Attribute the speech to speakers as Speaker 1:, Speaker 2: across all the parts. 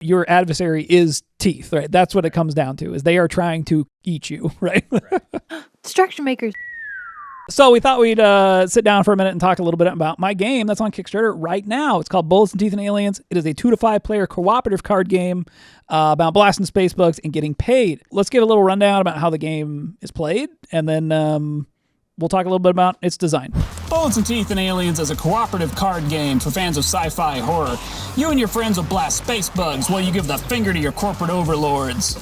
Speaker 1: your adversary is teeth, right? That's what it comes down to, is they are trying to eat you, right?
Speaker 2: Distraction makers.
Speaker 1: So we thought we'd sit down for a minute and talk a little bit about my game that's on Kickstarter right now. It's called Bullets and Teeth and Aliens. It is a 2 to 5 player cooperative card game about blasting space bugs and getting paid. Let's give a little rundown about how the game is played, and then we'll talk a little bit about its design.
Speaker 3: Bullets and Teeth and Aliens is a cooperative card game for fans of sci-fi horror. You and your friends will blast space bugs while you give the finger to your corporate overlords.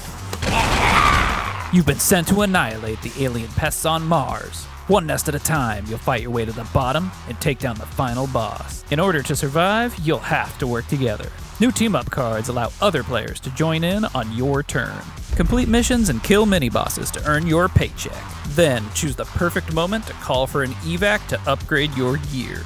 Speaker 4: You've been sent to annihilate the alien pests on Mars. One nest at a time, you'll fight your way to the bottom and take down the final boss. In order to survive, you'll have to work together. New team-up cards allow other players to join in on your turn. Complete missions and kill mini-bosses to earn your paycheck. Then, choose the perfect moment to call for an evac to upgrade your gear.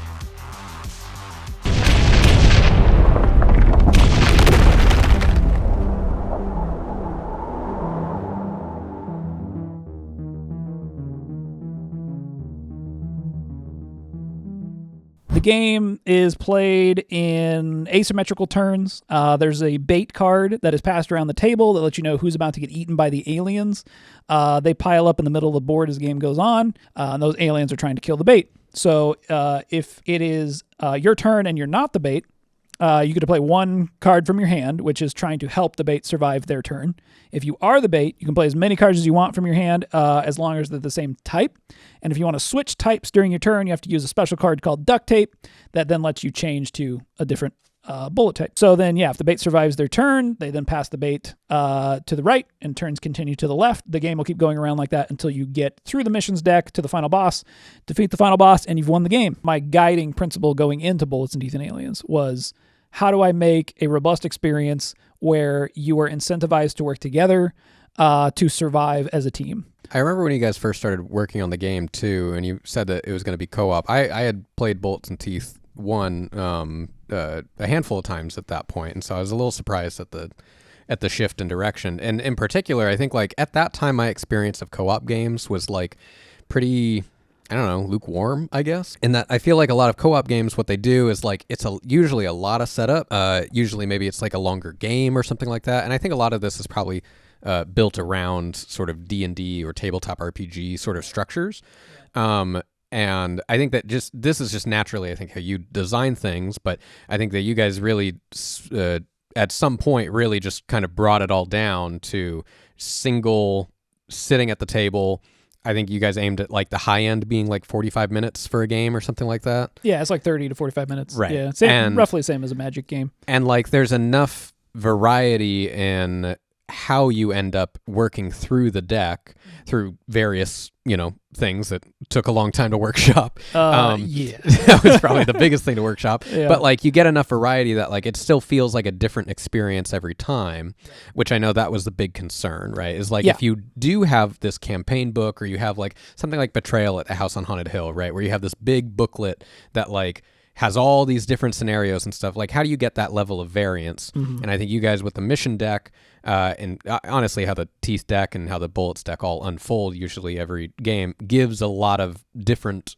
Speaker 1: The game is played in asymmetrical turns. There's a bait card that is passed around the table that lets you know who's about to get eaten by the aliens. They pile up in the middle of the board as the game goes on, and those aliens are trying to kill the bait. So if it is your turn and you're not the bait, you get to play one card from your hand, which is trying to help the bait survive their turn. If you are the bait, you can play as many cards as you want from your hand, as long as they're the same type. And if you want to switch types during your turn, you have to use a special card called duct tape that then lets you change to a different bullet type. So then, if the bait survives their turn, they then pass the bait to the right, and turns continue to the left. The game will keep going around like that until you get through the missions deck to the final boss, defeat the final boss, and you've won the game. My guiding principle going into Bullets and Teeth and Aliens was, how do I make a robust experience where you are incentivized to work together to survive as a team?
Speaker 5: I remember when you guys first started working on the game too, and you said that it was going to be co-op. I had played Bullets and Teeth 1 a handful of times at that point, and so I was a little surprised at the shift in direction. And in particular, I think like at that time, my experience of co-op games was like pretty, I don't know, lukewarm, I guess. In that I feel like a lot of co-op games, what they do is like it's usually a lot of setup. Usually maybe it's like a longer game or something like that. And I think a lot of this is probably built around sort of D&D or tabletop RPG sort of structures. And I think that this is just naturally, I think, how you design things. But I think that you guys really, at some point, really just kind of brought it all down to single sitting at the table. I think you guys aimed at like the high end being like 45 minutes for a game or something like that.
Speaker 1: Yeah, it's like 30 to 45 minutes.
Speaker 5: Right.
Speaker 1: Yeah, roughly the same as a Magic game.
Speaker 5: And like there's enough variety in how you end up working through the deck through various, things that took a long time to workshop.
Speaker 1: Yeah.
Speaker 5: That was probably the biggest thing to workshop.
Speaker 1: Yeah.
Speaker 5: But like you get enough variety that like it still feels like a different experience every time, which I know that was the big concern, right? Is like if you do have this campaign book, or you have like something like Betrayal at the House on Haunted Hill, right? Where you have this big booklet that like has all these different scenarios and stuff. Like, how do you get that level of variance? Mm-hmm. And I think you guys with the mission deck, and honestly how the Teeth deck and how the Bullets deck all unfold usually every game, gives a lot of different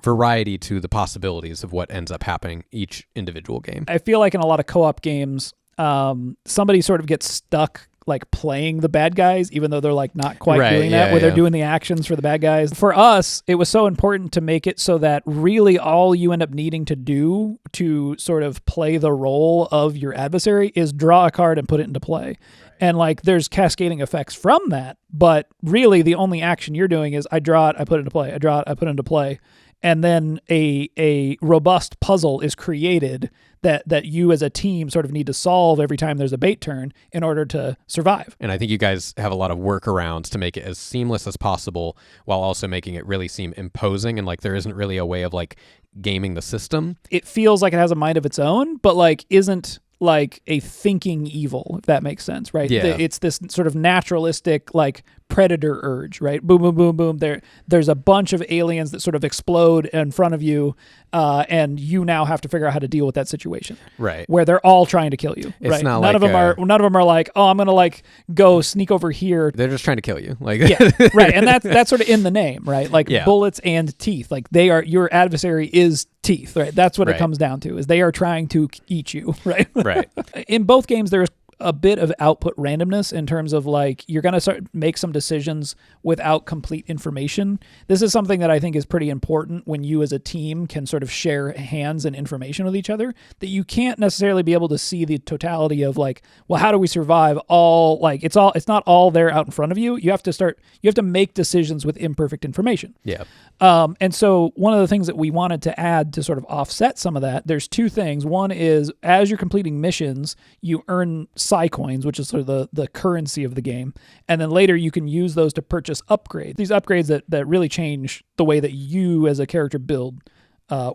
Speaker 5: variety to the possibilities of what ends up happening each individual game.
Speaker 1: I feel like in a lot of co-op games, somebody sort of gets stuck like playing the bad guys, even though they're like not quite doing that, where they're doing the actions for the bad guys. For us, it was so important to make it so that really all you end up needing to do to sort of play the role of your adversary is draw a card and put it into play. And like there's cascading effects from that, but really the only action you're doing is I draw it, I put it into play, I draw it, I put it into play. And then a robust puzzle is created that you as a team sort of need to solve every time there's a bait turn in order to survive.
Speaker 5: And I think you guys have a lot of workarounds to make it as seamless as possible while also making it really seem imposing, and like there isn't really a way of like gaming the system.
Speaker 1: It feels like it has a mind of its own, but like isn't like a thinking evil, if that makes sense, right?
Speaker 5: Yeah.
Speaker 1: It's this sort of naturalistic, like predator urge, right? Boom, boom, boom, boom. There's a bunch of aliens that sort of explode in front of you, and you now have to figure out how to deal with that situation.
Speaker 5: Right.
Speaker 1: Where they're all trying to kill you.
Speaker 5: It's
Speaker 1: right.
Speaker 5: not
Speaker 1: none of them are like, oh, I'm gonna like go sneak over here.
Speaker 5: They're just trying to kill you. Like
Speaker 1: yeah, right. And that's sort of in the name, right? Like bullets and teeth. Like they are, your adversary is teeth, right? That's what it comes down to, is they are trying to eat you, right?
Speaker 5: Right.
Speaker 1: In both games, there's a bit of output randomness in terms of like you're going to start make some decisions without complete information. This is something that I think is pretty important when you as a team can sort of share hands and information with each other, that you can't necessarily be able to see the totality of like, well, how do we survive all, like it's not all there out in front of you. You have to make decisions with imperfect information.
Speaker 5: Yeah.
Speaker 1: And so one of the things that we wanted to add to sort of offset some of that, there's two things. One is as you're completing missions, you earn psi coins, which is sort of the currency of the game. And then later you can use those to purchase upgrades. These upgrades that really change the way that you as a character build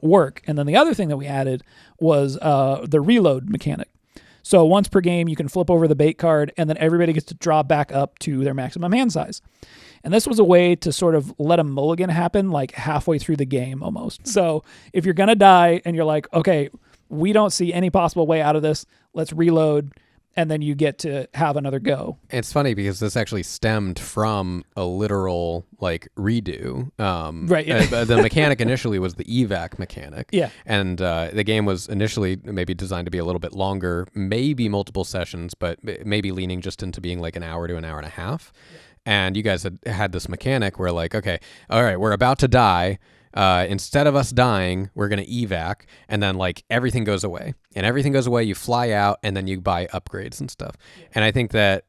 Speaker 1: work. And then the other thing that we added was the reload mechanic. So once per game, you can flip over the bait card and then everybody gets to draw back up to their maximum hand size. And this was a way to sort of let a mulligan happen like halfway through the game almost. So if you're going to die and you're like, okay, we don't see any possible way out of this, let's reload. And then you get to have another go.
Speaker 5: It's funny because this actually stemmed from a literal like redo.
Speaker 1: Right. Yeah.
Speaker 5: The mechanic initially was the evac mechanic.
Speaker 1: Yeah.
Speaker 5: And the game was initially maybe designed to be a little bit longer, maybe multiple sessions, but maybe leaning just into being like an hour to an hour and a half. Yeah. And you guys had this mechanic where like, okay, all right, we're about to die. Instead of us dying, we're going to evac, and then like everything goes away. And everything goes away, you fly out, and then you buy upgrades and stuff. Yeah. And I think that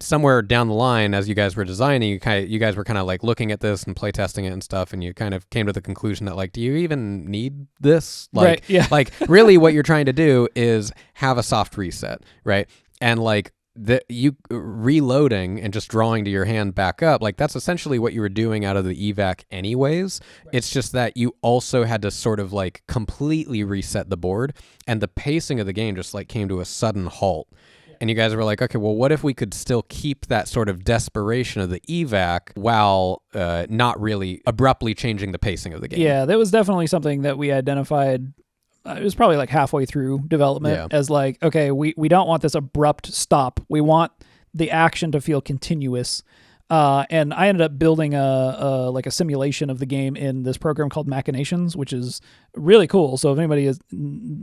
Speaker 5: somewhere down the line, as you guys were designing, you guys were kind of like looking at this and playtesting it and stuff, and you kind of came to the conclusion that like, do you even need this? Like,
Speaker 1: right, yeah.
Speaker 5: Like really what you're trying to do is have a soft reset, right? And like, you reloading and just drawing to your hand back up, like that's essentially what you were doing out of the evac anyways. Right. It's just that you also had to sort of like completely reset the board, and the pacing of the game just like came to a sudden halt. Yeah. And you guys were like, okay, well, what if we could still keep that sort of desperation of the evac while not really abruptly changing the pacing of the game?
Speaker 1: Yeah, that was definitely something that we identified. It was probably like halfway through development as like, okay, we don't want this abrupt stop. We want the action to feel continuous. And I ended up building a simulation of the game in this program called Machinations, which is really cool. So if anybody is,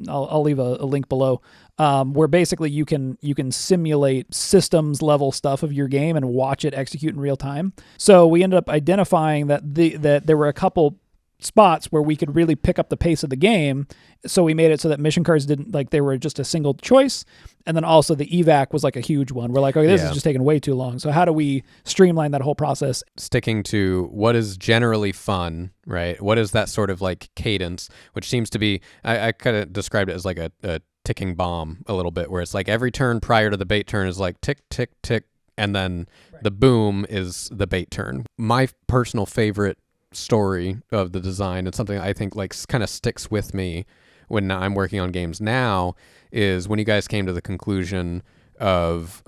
Speaker 1: I'll leave a link below, where basically you can simulate systems level stuff of your game and watch it execute in real time. So we ended up identifying that there were a couple spots where we could really pick up the pace of the game. So we made it so that mission cards didn't, like, they were just a single choice. And then also the evac was like a huge one. We're like, okay, this is just taking way too long. So how do we streamline that whole process?
Speaker 5: Sticking to what is generally fun, right? What is that sort of like cadence, which seems to be, I kind of described it as like a ticking bomb a little bit, where it's like every turn prior to the bait turn is like tick, tick, tick. And then the boom is the bait turn. My personal favorite story of the design, and something I think like kind of sticks with me when I'm working on games now, is when you guys came to the conclusion of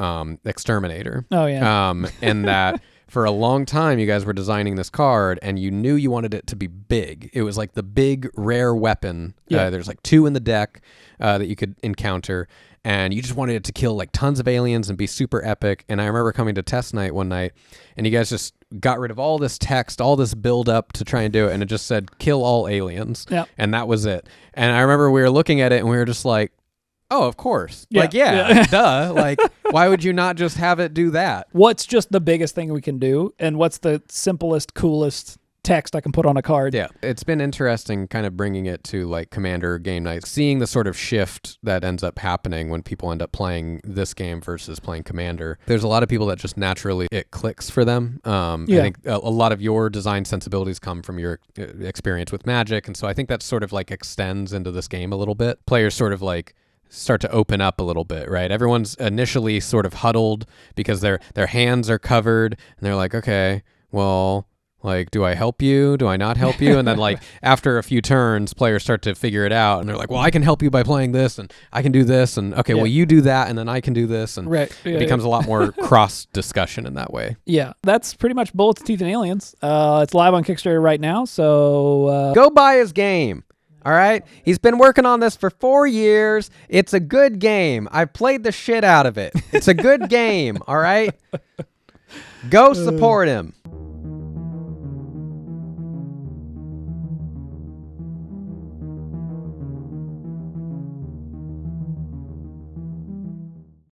Speaker 5: Exterminator.
Speaker 1: Oh yeah.
Speaker 5: And that for a long time you guys were designing this card and you knew you wanted it to be big. It was like the big rare weapon.
Speaker 1: Yeah.
Speaker 5: There's like 2 in the deck that you could encounter, and you just wanted it to kill like tons of aliens and be super epic. And I remember coming to test night one night, and you guys just got rid of all this text, all this build up to try and do it, and it just said kill all aliens.
Speaker 1: Yep.
Speaker 5: And that was it. And I remember we were looking at it and we were just like, oh, of course.
Speaker 1: Yeah.
Speaker 5: Like, yeah. Duh. Like, why would you not just have it do that?
Speaker 1: What's just the biggest thing we can do, and what's the simplest, coolest text I can put on a card?
Speaker 5: Yeah. It's been interesting kind of bringing it to like Commander game nights, seeing the sort of shift that ends up happening when people end up playing this game versus playing Commander. There's a lot of people that just naturally it clicks for them. I think a lot of your design sensibilities come from your experience with Magic, and so I think that sort of like extends into this game a little bit. Players sort of like start to open up a little bit, right? Everyone's initially sort of huddled because their hands are covered, and they're like, okay, well, Like, do I help you? Do I not help you? And then like after a few turns, players start to figure it out, and they're like, well, I can help you by playing this, and I can do this, and okay, well, you do that, and then I can do this, and
Speaker 1: Right.
Speaker 5: it becomes a lot more cross discussion in that way.
Speaker 1: Yeah, that's pretty much Bullets, Teeth, and Aliens. It's live on Kickstarter right now, so
Speaker 5: Go buy his game. All right? He's been working on this for 4 years. It's a good game. I've played the shit out of it. It's a good game. All right? Go support him.